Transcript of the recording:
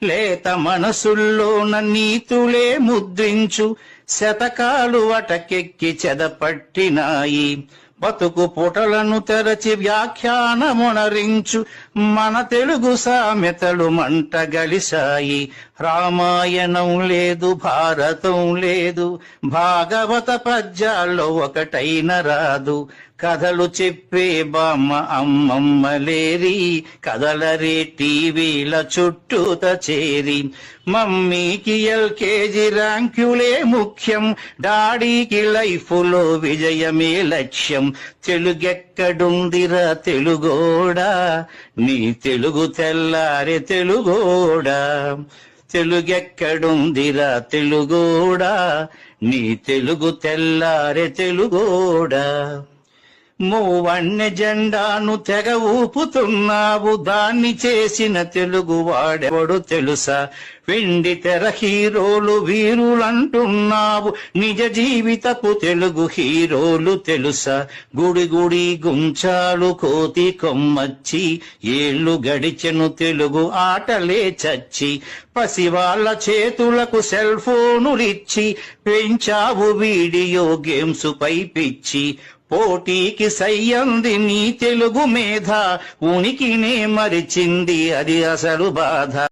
లేత మనసుల్లోన నీతులే ముద్రించు శతకాలు అటకెక్కి చెదపట్టినాయి. బతుకు పుటలను తెరచి వ్యాఖ్యానమునరించు మన తెలుగు సామెతలు మంట గలిసాయి. రామాయణం లేదు, భారతం లేదు, భాగవత పద్యాల్లో ఒకటైన రాదు. కథలు చెప్పే బామ్మ అమ్మమ్మ లేరి, కథలరే టీవీల చుట్టూత చేరి. మమ్మీకి ఎల్కేజీ ర్యాంకులే ముఖ్యం, డాడీకి లైఫ్లో విజయమే లక్ష్యం. తెలుగెక్కడుందిరా తెలుగోడా, నీ తెలుగు తెల్లారే తెలుగోడా. తెలుగెక్కడుందిరా తెలుగోడా, నీ తెలుగు తెల్లారే తెలుగోడా. మూవన్నె జెండాను తెగ ఊపుతున్నావు, దాన్ని చేసిన తెలుగు వాడెవడు తెలుసా? వెండి తెర హీరోలు వీరులంటున్నావు, నిజ జీవితపు తెలుగు హీరోలు తెలుసా? గుడి గుడి గుంచాలు కోతి కొమ్మచ్చి, ఏళ్ళు గడిచెను తెలుగు ఆటలే చచ్చి. పసివాళ్ల చేతులకు సెల్ ఫోనులిచ్చి పెంచావు వీడియో గేమ్స్ పై పిచ్చి. పోటీకి సయ్యంది నీ తెలుగు మేధ, ఉనికినే మరిచింది అది అసలు బాధ.